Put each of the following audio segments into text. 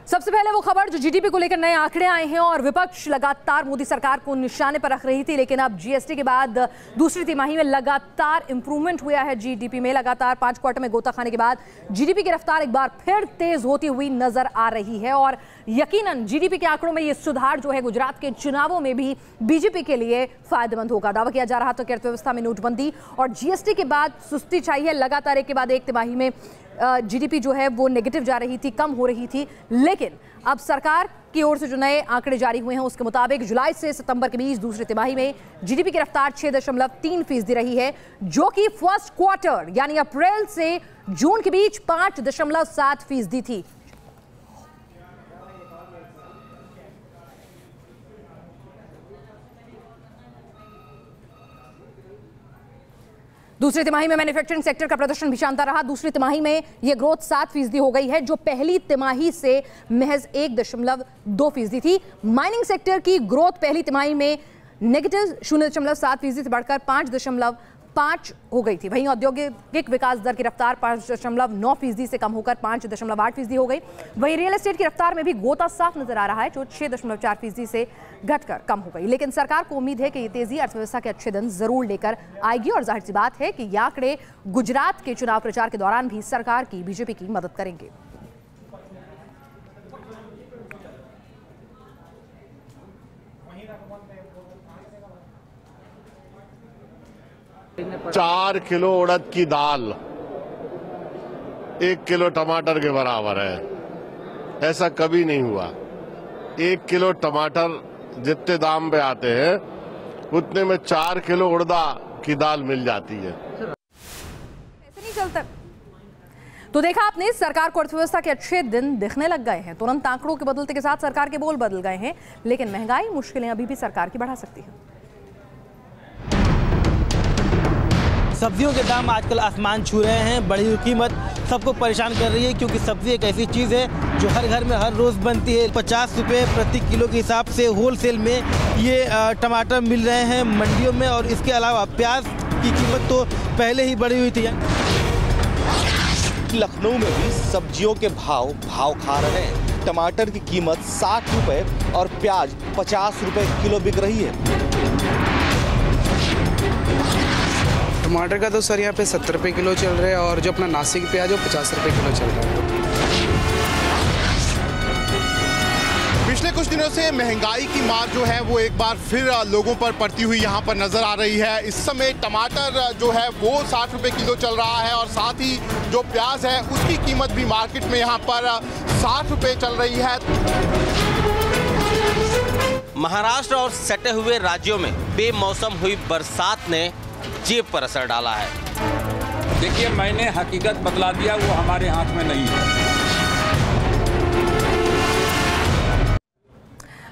सबसे पहले वो खबर जो जीडीपी को लेकर नए आंकड़े आए हैं और विपक्ष लगातार मोदी सरकार को निशाने पर रख रही थी, लेकिन अब जीएसटी के बाद दूसरी तिमाही में लगातार इंप्रूवमेंट हुआ है। जीडीपी में लगातार 5 क्वार्टर में गोता खाने के बाद जीडीपी की रफ्तार एक बार फिर तेज होती हुई नजर आ रही है और यकीनन जीडीपी के आंकड़ों में ये सुधार जो है गुजरात के चुनावों में भी बीजेपी के लिए फायदेमंद होगा। दावा किया जा रहा था कि अर्थव्यवस्था में नोटबंदी और जीएसटी के बाद सुस्ती चाहिए। लगातार एक के बाद एक तिमाही में जीडीपी जो है वो नेगेटिव जा रही थी, कम हो रही थी, लेकिन अब सरकार की ओर से जो नए आंकड़े जारी हुए हैं उसके मुताबिक जुलाई से सितंबर के बीच दूसरी तिमाही में जीडीपी की रफ्तार 6.3% रही है, जो कि फर्स्ट क्वार्टर यानी अप्रैल से जून के बीच 5.7% थी। दूसरी तिमाही में मैन्युफैक्चरिंग सेक्टर का प्रदर्शन भी शानदार रहा। दूसरी तिमाही में यह ग्रोथ 7% हो गई है, जो पहली तिमाही से महज 1.2% थी। माइनिंग सेक्टर की ग्रोथ पहली तिमाही में नेगेटिव 0.7% से बढ़कर 5.5 हो गई थी। वहीं औद्योगिक विकास दर की रफ्तार 5.9% से कम होकर 5.8% हो गई। वहीं रियल एस्टेट की रफ्तार में भी गोता साफ नजर आ रहा है, जो 6.4% से घटकर कम हो गई। लेकिन सरकार को उम्मीद है कि ये तेजी अर्थव्यवस्था के अच्छे दिन जरूर लेकर आएगी और जाहिर सी बात है कि ये आंकड़े गुजरात के चुनाव प्रचार के दौरान भी सरकार की, बीजेपी की मदद करेंगे। चार किलो उड़द की दाल 1 किलो टमाटर के बराबर है। ऐसा कभी नहीं हुआ। 1 किलो टमाटर जितने दाम पे आते हैं उतने में 4 किलो उड़दा की दाल मिल जाती है। ऐसे नहीं चलता। तो देखा आपने, सरकार को अर्थव्यवस्था के अच्छे दिन दिखने लग गए हैं। तुरंत आंकड़ों के बदलते के साथ सरकार के बोल बदल गए हैं, लेकिन महंगाई मुश्किलें अभी भी सरकार की बढ़ा सकती है। सब्जियों के दाम आजकल आसमान छू रहे हैं। बढ़ी हुई कीमत सबको परेशान कर रही है, क्योंकि सब्जी एक ऐसी चीज़ है जो हर घर में हर रोज़ बनती है। 50 रुपये प्रति किलो के हिसाब से होलसेल में ये टमाटर मिल रहे हैं मंडियों में, और इसके अलावा प्याज की कीमत तो पहले ही बढ़ी हुई थी। लखनऊ में भी सब्जियों के भाव खा रहे हैं। टमाटर की कीमत 60 रुपये और प्याज 50 रुपये किलो बिक रही है। टमाटर का तो सर यहाँ पे 70 रुपये किलो चल रहा है, और जो अपना नासिक प्याज वो 50 रुपये किलो चल रहा है। पिछले कुछ दिनों से महंगाई की मार जो है वो एक बार फिर लोगों पर पड़ती हुई यहाँ पर नजर आ रही है। इस समय टमाटर जो है वो 60 रुपये किलो चल रहा है और साथ ही जो प्याज है उसकी कीमत भी मार्केट में यहाँ पर 60 रुपये चल रही है। महाराष्ट्र और सटे हुए राज्यों में बेमौसम हुई बरसात ने जेब पर असर डाला है। देखिए, मैंने हकीकत बतला दिया, वो हमारे हाथ में नहीं है।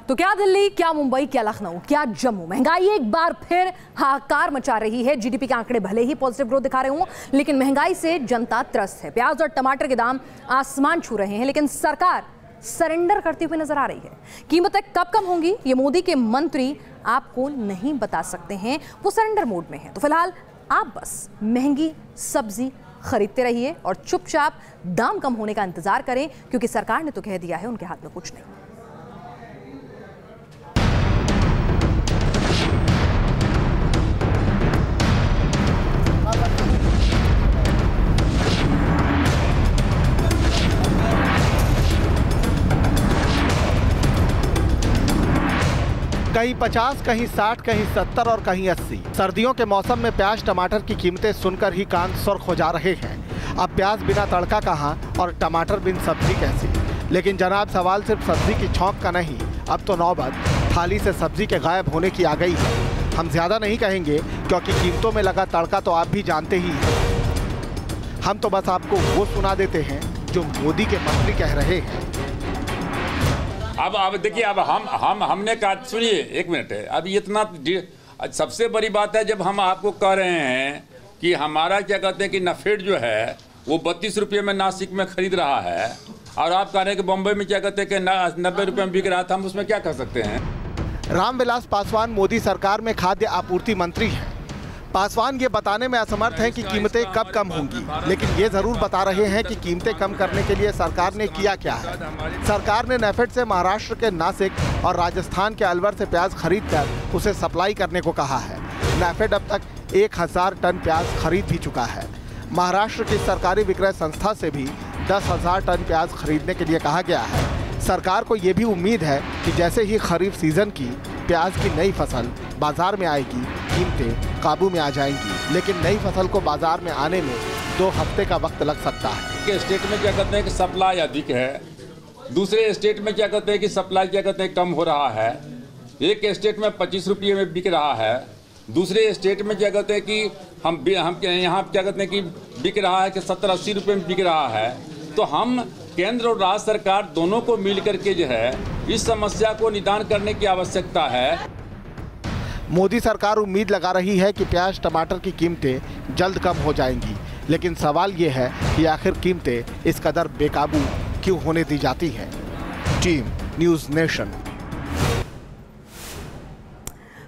तो क्या दिल्ली, क्या मुंबई, क्या लखनऊ, क्या जम्मू, महंगाई एक बार फिर हाहाकार मचा रही है। जीडीपी के आंकड़े भले ही पॉजिटिव ग्रोथ दिखा रहे हों, लेकिन महंगाई से जनता त्रस्त है। प्याज और टमाटर के दाम आसमान छू रहे हैं, लेकिन सरकार सरेंडर करती हुई नजर आ रही है। कीमतें कब कम होंगी ये मोदी के मंत्री आपको नहीं बता सकते हैं, वो सरेंडर मोड में है। तो फिलहाल आप बस महंगी सब्जी खरीदते रहिए और चुपचाप दाम कम होने का इंतजार करें, क्योंकि सरकार ने तो कह दिया है उनके हाथ में कुछ नहीं। कहीं 50, कहीं 60, कहीं 70 और कहीं 80। सर्दियों के मौसम में प्याज टमाटर की कीमतें सुनकर ही कान सुर्ख हो जा रहे हैं। अब प्याज बिना तड़का कहाँ और टमाटर बिन सब्जी कैसी। लेकिन जनाब, सवाल सिर्फ सब्जी की छौंक का नहीं, अब तो नौबत थाली से सब्जी के गायब होने की आ गई है। हम ज्यादा नहीं कहेंगे, क्योंकि कीमतों में लगा तड़का तो आप भी जानते ही हैं। हम तो बस आपको वो सुना देते हैं जो मोदी के मंत्री कह रहे हैं। अब देखिए, अब हमने कहा, सुनिए एक मिनट है। अब इतना सबसे बड़ी बात है, जब हम आपको कह रहे हैं कि हमारा क्या कहते हैं कि नफेड जो है वो 32 रुपये में नासिक में खरीद रहा है, और आप कह रहे हैं कि बम्बई में क्या कहते हैं कि 90 रुपये में बिक रहा था, हम उसमें क्या कर सकते हैं। रामविलास पासवान मोदी सरकार में खाद्य आपूर्ति मंत्री हैं। पासवान ये बताने में असमर्थ हैं कि कीमतें कब कम होंगी, लेकिन ये जरूर बता रहे हैं कि कीमतें कम करने के लिए सरकार ने किया क्या है। सरकार ने नेफेड से महाराष्ट्र के नासिक और राजस्थान के अलवर से प्याज खरीदकर उसे सप्लाई करने को कहा है। नेफेड अब तक 1000 टन प्याज खरीद भी चुका है। महाराष्ट्र की सरकारी विक्रय संस्था से भी 10,000 टन प्याज खरीदने के लिए कहा गया है। सरकार को ये भी उम्मीद है कि जैसे ही खरीफ सीजन की प्याज की नई फसल बाजार में आएगी, कीमतें काबू में आ जाएंगी। लेकिन नई फसल को बाजार में आने में 2 हफ्ते का वक्त लग सकता है। एक स्टेट में क्या कहते हैं कि सप्लाई अधिक है, दूसरे स्टेट में क्या कहते हैं कि सप्लाई क्या कहते हैं कम हो रहा है। एक स्टेट में 25 रुपये में बिक रहा है, दूसरे स्टेट में क्या कहते हैं कि हम यहाँ क्या कहते हैं कि बिक रहा है कि 70-80 रुपये में बिक रहा है। तो हम केंद्र और राज्य सरकार दोनों को मिल करके जो है इस समस्या को निदान करने की आवश्यकता है। मोदी सरकार उम्मीद लगा रही है कि प्याज टमाटर की कीमतें जल्द कम हो जाएंगी, लेकिन सवाल ये है कि आखिर कीमतें इस कदर बेकाबू क्यों होने दी जाती हैं। Team news nation.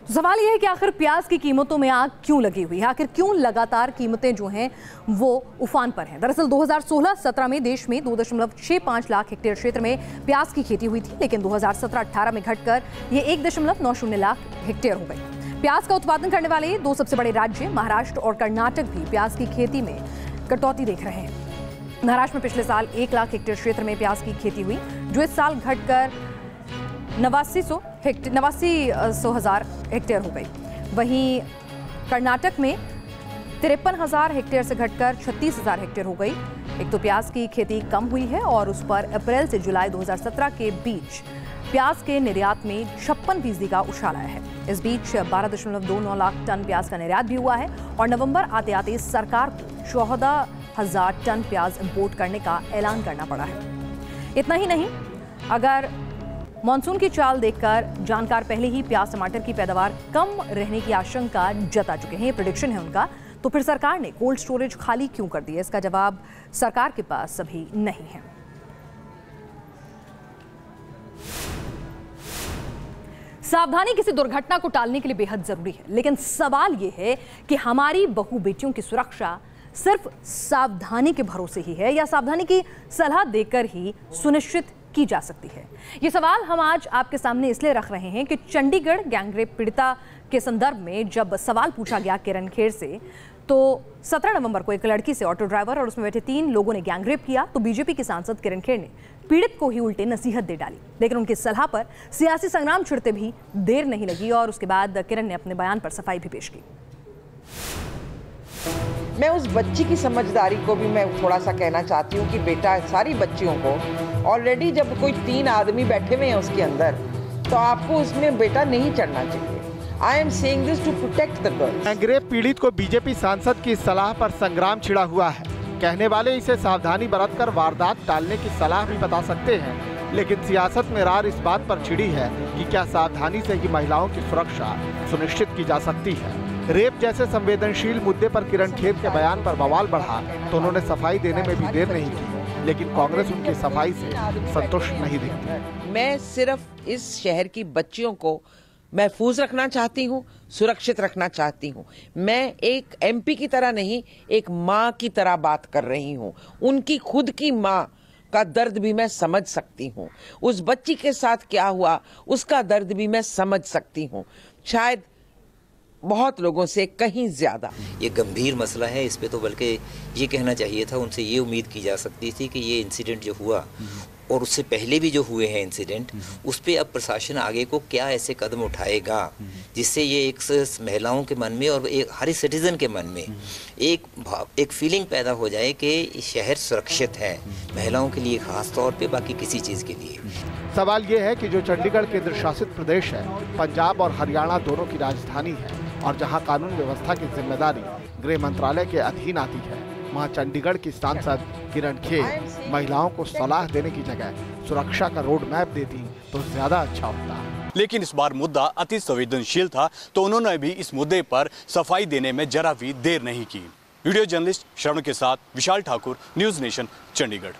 सवाल यह है कि आखिर प्याज की कीमतों में आग क्यों लगी हुई है, आखिर क्यों लगातार कीमतें जो हैं वो उफान पर हैं। दरअसल 2016-17 में देश में 2.65 लाख हेक्टेयर क्षेत्र में प्याज की खेती हुई थी, लेकिन 2017-18 में घटकर ये 1.90 लाख हेक्टेयर हो गई। प्याज का उत्पादन करने वाले 2 सबसे बड़े राज्य महाराष्ट्र और कर्नाटक भी प्याज की खेती में कटौती देख रहे हैं। महाराष्ट्र में पिछले साल 1 लाख हेक्टेयर क्षेत्र में प्याज की खेती हुई, जो इस साल घटकर 89,000 हेक्टेयर हो गई। वहीं कर्नाटक में 53,000 हेक्टेयर से घटकर 36,000 हेक्टेयर हो गई। एक तो प्याज की खेती कम हुई है और उस पर अप्रैल से जुलाई 2017 के बीच प्याज के निर्यात में 56% का उछाल आया है। इस बीच 12.29 लाख टन प्याज का निर्यात भी हुआ है और नवंबर आते आते सरकार को 14,000 टन प्याज इंपोर्ट करने का ऐलान करना पड़ा है। इतना ही नहीं, अगर मॉनसून की चाल देखकर जानकार पहले ही प्याज टमाटर की पैदावार कम रहने की आशंका जता चुके हैं, ये प्रेडिक्शन है उनका। तो फिर सरकार ने कोल्ड स्टोरेज खाली क्यों कर दी है, इसका जवाब सरकार के पास अभी नहीं है। सावधानी किसी दुर्घटना को टालने के लिए बेहद जरूरी है, लेकिन सवाल यह है कि हमारी बहू बेटियों की सुरक्षा सिर्फ सावधानी के भरोसे ही है या सावधानी की सलाह देकर ही सुनिश्चित की जा सकती है। ये सवाल हम आज आपके सामने इसलिए रख रहे हैं कि चंडीगढ़ गैंगरेप पीड़िता के संदर्भ में जब सवाल पूछा गया किरण खेर से, तो 17 नवंबर को एक लड़की से ऑटो ड्राइवर और उसमें बैठे 3 लोगों ने गैंगरेप किया, तो बीजेपी की सांसद किरण खेर ने पीड़ित को ही उल्टे नसीहत दे डाली। लेकिन उनकी सलाह पर सियासी संग्राम छिड़ते भी देर नहीं लगी और उसके बाद किरण ने अपने बयान पर सफाई भी पेश की। मैं उस बच्ची की समझदारी को भी मैं थोड़ा सा कहना चाहती हूँ कि बेटा, सारी बच्चियों को ऑलरेडी जब कोई 3 आदमी बैठे हुए हैं उसके अंदर, तो आपको उसमें बेटा नहीं चढ़ना चाहिए। I am saying this to protect the girls. Gangrape पीड़ित को बीजेपी सांसद की सलाह पर संग्राम छिड़ा हुआ है। कहने वाले इसे सावधानी बरतकर वारदात टालने की सलाह भी बता सकते हैं, लेकिन सियासत में रार इस बात पर छिड़ी है कि क्या सावधानी से ही महिलाओं की सुरक्षा सुनिश्चित की जा सकती है। रेप जैसे संवेदनशील मुद्दे पर किरण खेर के बयान पर बवाल बढ़ा तो उन्होंने सफाई देने में भी देर नहीं की, लेकिन कांग्रेस उनकी सफाई से संतुष्ट नहीं दिखती। मैं सिर्फ इस शहर की बच्चियों को महफूज रखना चाहती हूँ, सुरक्षित रखना चाहती हूँ। मैं एक एमपी की तरह नहीं, एक माँ की तरह बात कर रही हूँ। उनकी खुद की माँ का दर्द भी मैं समझ सकती हूँ। उस बच्ची के साथ क्या हुआ उसका दर्द भी मैं समझ सकती हूँ, शायद बहुत लोगों से कहीं ज्यादा। ये गंभीर मसला है, इस पे तो बल्कि ये कहना चाहिए था, उनसे ये उम्मीद की जा सकती थी कि ये इंसिडेंट जो हुआ और उससे पहले भी जो हुए हैं इंसिडेंट, उस पे अब प्रशासन आगे को क्या ऐसे कदम उठाएगा जिससे ये एक महिलाओं के मन में और एक हर सिटीजन के मन में एक फीलिंग पैदा हो जाए कि शहर सुरक्षित है महिलाओं के लिए खास तौर पे, बाकी किसी चीज़ के लिए। सवाल ये है कि जो चंडीगढ़ केंद्र शासित प्रदेश है, पंजाब और हरियाणा दोनों की राजधानी है और जहां कानून व्यवस्था की जिम्मेदारी गृह मंत्रालय के अधीन आती है, वहां चंडीगढ़ की सांसद किरण खेर महिलाओं को सलाह देने की जगह सुरक्षा का रोड मैप देती तो ज्यादा अच्छा होता। लेकिन इस बार मुद्दा अति संवेदनशील था, तो उन्होंने भी इस मुद्दे पर सफाई देने में जरा भी देर नहीं की। वीडियो जर्नलिस्ट शरण के साथ विशाल ठाकुर, न्यूज़ नेशन, चंडीगढ़।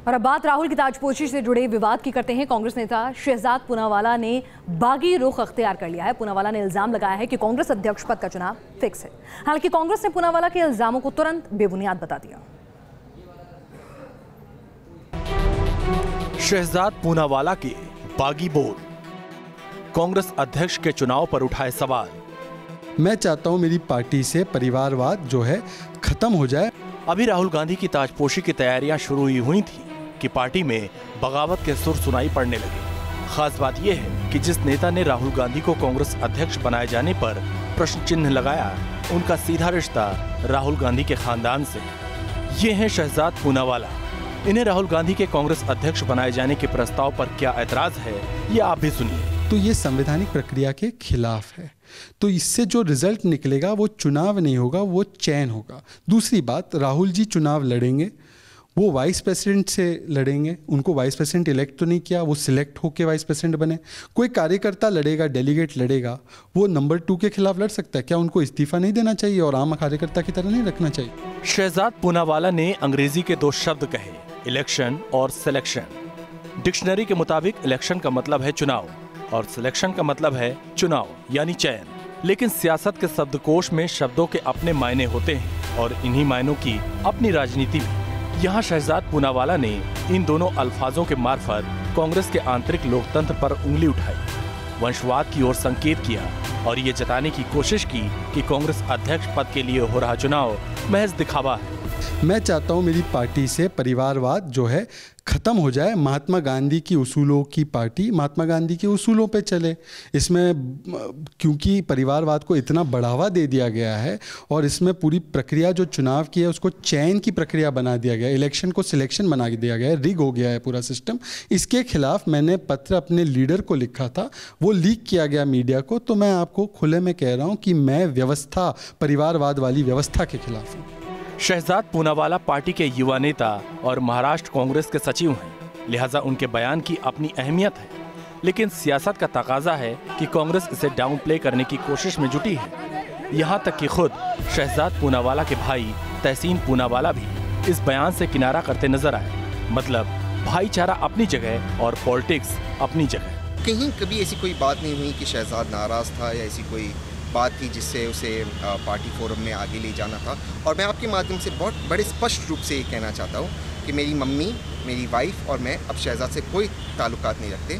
और अब बात राहुल की ताजपोशी से जुड़े विवाद की करते हैं। कांग्रेस नेता शहजाद पूनावाला ने बागी रुख अख्तियार कर लिया है। पूनावाला ने इल्जाम लगाया है कि कांग्रेस अध्यक्ष पद का चुनाव फिक्स है। हालांकि कांग्रेस ने पूनावाला के इल्जामों को तुरंत बेबुनियाद बता दिया। शहजाद पूनावाला के बागी बोल, कांग्रेस अध्यक्ष के चुनाव पर उठाए सवाल। मैं चाहता हूं मेरी पार्टी से परिवारवाद जो है खत्म हो जाए। अभी राहुल गांधी की ताजपोशी की तैयारियां शुरू हुई थी कि पार्टी में बगावत के सुर सुनाई पड़ने लगे। खास बात यह है कि जिस नेता ने राहुल गांधी को कांग्रेस अध्यक्ष बनाए जाने पर प्रश्न चिन्ह लगाया, उनका सीधा रिश्ता राहुल गांधी के खानदान से। ये हैं शहजाद पूनावाला। इन्हें राहुल गांधी के कांग्रेस अध्यक्ष बनाए जाने के प्रस्ताव पर क्या ऐतराज है, ये आप भी सुनिए। तो ये संवैधानिक प्रक्रिया के खिलाफ है। तो इससे जो रिजल्ट निकलेगा वो चुनाव नहीं होगा, वो चयन होगा। दूसरी बात, राहुल जी चुनाव लड़ेंगे, वो वाइस प्रेसिडेंट से लड़ेंगे। उनको वाइस प्रेसिडेंट इलेक्ट तो नहीं किया, वो सिलेक्ट होके वाइस प्रेसिडेंट बने। कोई कार्यकर्ता लड़ेगा, डेलीगेट लड़ेगा, वो नंबर 2 के खिलाफ लड़ सकता है। क्या उनको इस्तीफा नहीं देना चाहिए और आम कार्यकर्ता की तरह नहीं रखना चाहिए? शहजाद पूनावाला ने अंग्रेजी के 2 शब्द कहे, इलेक्शन और सिलेक्शन। डिक्शनरी के मुताबिक इलेक्शन का मतलब है चुनाव और सिलेक्शन का मतलब है चुनाव यानी चयन। लेकिन सियासत के शब्दकोश में शब्दों के अपने मायने होते हैं और इन्हीं मायनों की अपनी राजनीति में। यहाँ शहजाद पूनावाला ने इन दोनों अल्फाजों के मार्फत कांग्रेस के आंतरिक लोकतंत्र पर उंगली उठाई, वंशवाद की ओर संकेत किया और ये जताने की कोशिश की कि कांग्रेस अध्यक्ष पद के लिए हो रहा चुनाव महज दिखावा है। मैं चाहता हूं मेरी पार्टी से परिवारवाद जो है खत्म हो जाए। महात्मा गांधी की उसूलों की पार्टी महात्मा गांधी के उसूलों पे चले। इसमें क्योंकि परिवारवाद को इतना बढ़ावा दे दिया गया है और इसमें पूरी प्रक्रिया जो चुनाव की है उसको चयन की प्रक्रिया बना दिया गया, इलेक्शन को सिलेक्शन बना दिया गया है, रिग हो गया है पूरा सिस्टम। इसके खिलाफ मैंने पत्र अपने लीडर को लिखा था, वो लीक किया गया मीडिया को। तो मैं आपको खुले में कह रहा हूँ कि मैं व्यवस्था, परिवारवाद वाली व्यवस्था के खिलाफ हूँ। शहजाद पूनावाला पार्टी के युवा नेता और महाराष्ट्र कांग्रेस के सचिव हैं, लिहाजा उनके बयान की अपनी अहमियत है। लेकिन सियासत का तकाजा है कि कांग्रेस इसे डाउन प्ले करने की कोशिश में जुटी है। यहाँ तक कि खुद शहजाद पूनावाला के भाई तहसीन पूनावाला भी इस बयान से किनारा करते नजर आए। मतलब भाईचारा अपनी जगह और पॉलिटिक्स अपनी जगह। कहीं कभी ऐसी कोई बात नहीं हुई कि शहजाद नाराज था या ऐसी कोई बात थी जिससे उसे पार्टी फोरम में आगे ले जाना था। और मैं आपके माध्यम से बहुत बड़े स्पष्ट रूप से ये कहना चाहता हूँ कि मेरी मम्मी, मेरी वाइफ और मैं अब शहजाद से कोई ताल्लुकात नहीं रखते।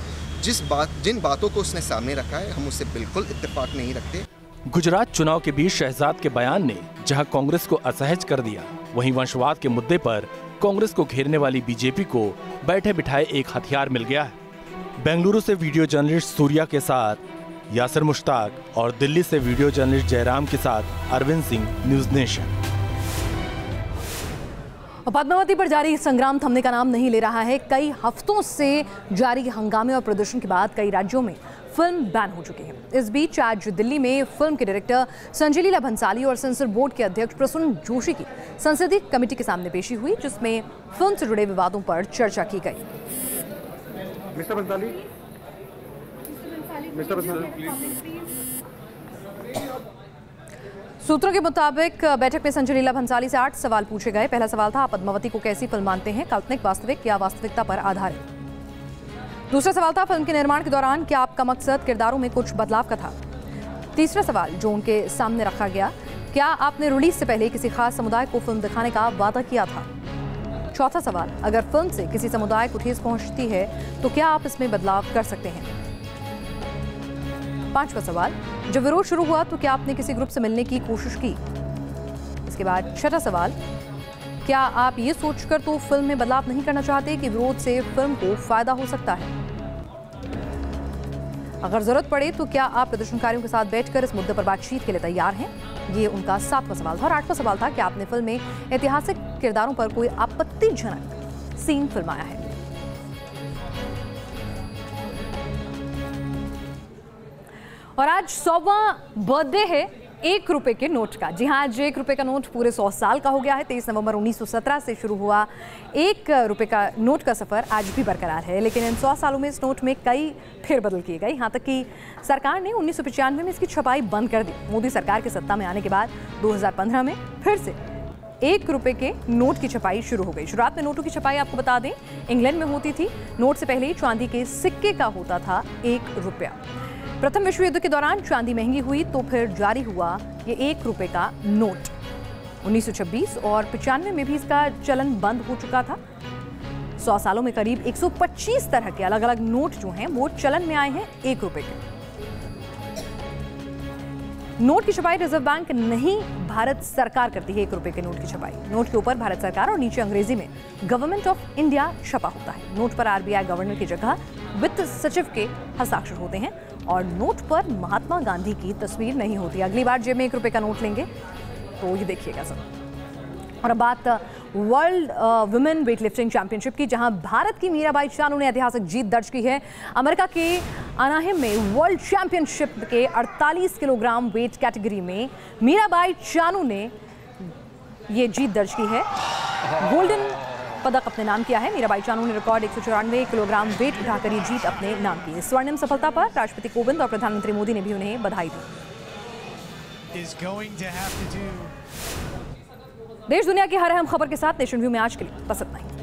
जिन बातों को उसने सामने रखा है हम उससे बिल्कुल इत्तेफाक नहीं रखते। गुजरात चुनाव के बीच शहजाद के बयान ने जहां कांग्रेस को असहज कर दिया, वहीं वंशवाद के मुद्दे पर कांग्रेस को घेरने वाली बीजेपी को बैठे बिठाए एक हथियार मिल गया है। बेंगलुरु से वीडियो जर्नलिस्ट सूर्या के साथ यासिर मुश्ताक और दिल्ली से वीडियो जर्नलिस्ट जयराम के साथ अरविंद सिंह, न्यूज़ नेशन। पद्मावती पर जारी संग्राम थमने का नाम नहीं ले रहा है। कई हफ्तों से जारी हंगामे और प्रदर्शन के बाद कई राज्यों में फिल्म बैन हो चुकी है। इस बीच आज दिल्ली में फिल्म के डायरेक्टर संजय लीला भंसाली और सेंसर बोर्ड के अध्यक्ष प्रसून जोशी की संसदीय कमेटी के सामने पेशी हुई, जिसमें फिल्म से जुड़े विवादों पर चर्चा की गई। सूत्रों के मुताबिक बैठक में संजय लीला भंसाली से 8 सवाल पूछे गए। पहला सवाल था, आप पद्मावती को कैसी फिल्म मानते हैं, काल्पनिक, वास्तविक या वास्तविकता पर आधारित? दूसरा सवाल था, फिल्म के निर्माण के दौरान क्या आपका मकसद किरदारों में कुछ बदलाव का था? तीसरा सवाल जो उनके सामने रखा गया, क्या आपने रिलीज से पहले किसी खास समुदाय को फिल्म दिखाने का वादा किया था? चौथा सवाल, अगर फिल्म से किसी समुदाय को ठेस पहुंचती है तो क्या आप इसमें बदलाव कर सकते हैं? पांचवा सवाल, जब विरोध शुरू हुआ तो क्या आपने किसी ग्रुप से मिलने की कोशिश की? इसके बाद छठा सवाल, क्या आप ये सोचकर तो फिल्म में बदलाव नहीं करना चाहते कि विरोध से फिल्म को फायदा हो सकता है? अगर जरूरत पड़े तो क्या आप प्रदर्शनकारियों के साथ बैठकर इस मुद्दे पर बातचीत के लिए तैयार हैं? ये उनका 7वां सवाल था। और 8वां सवाल था कि आपने फिल्म में ऐतिहासिक किरदारों पर कोई आपत्तिजनक सीन फिल्माया है? और आज 100वां बर्थडे है 1 रुपए के नोट का। जी हाँ, आज 1 रुपए का नोट पूरे 100 साल का हो गया है। 23 नवंबर 1917 से शुरू हुआ 1 रुपए का नोट का सफर आज भी बरकरार है। लेकिन इन 100 सालों में इस नोट में कई फेरबदल किए गए। यहाँ तक कि सरकार ने 1995 में इसकी छपाई बंद कर दी। मोदी सरकार के सत्ता में आने के बाद 2015 में फिर से 1 रुपए के नोट की छपाई शुरू हो गई। शुरुआत में नोटों की छपाई आपको बता दें इंग्लैंड में होती थी। नोट से पहले चांदी के सिक्के का होता था 1 रुपया। प्रथम विश्व युद्ध के दौरान चांदी महंगी हुई तो फिर जारी हुआ ये 1 रुपए का नोट। 1926 और 95 में भी इसका चलन बंद हो चुका था। 100 सालों में करीब 125 तरह के अलग अलग नोट जो हैं वो चलन में आए हैं 1 रुपए के। नोट की छपाई रिजर्व बैंक नहीं, भारत सरकार करती है 1 रुपए के नोट की छपाई। नोट के ऊपर भारत सरकार और नीचे अंग्रेजी में गवर्नमेंट ऑफ इंडिया छपा होता है। नोट पर आरबीआई गवर्नर की जगह वित्त सचिव के हस्ताक्षर होते हैं और नोट पर महात्मा गांधी की तस्वीर नहीं होती। अगली बार जेब में 1 रुपए का नोट लेंगे तो ये देखिएगा सब। और अब बात वर्ल्ड वुमेन वेटलिफ्टिंग चैंपियनशिप की, जहां भारत की मीराबाई चानू ने ऐतिहासिक जीत दर्ज की है। अमेरिका के अनाहिम में वर्ल्ड चैंपियनशिप के 48 किलोग्राम वेट कैटेगरी में मीराबाई चानू ने ये जीत दर्ज की है। गोल्डन पदक अपने नाम किया है। मीराबाई चानू ने रिकॉर्ड 194 किलोग्राम वेट उठाकर ये जीत अपने नाम की। इस स्वर्णिम सफलता पर राष्ट्रपति कोविंद और प्रधानमंत्री मोदी ने भी उन्हें बधाई दी। देश दुनिया की हर अहम खबर के साथ नेशन व्यू में आज के लिए बस इतना ही।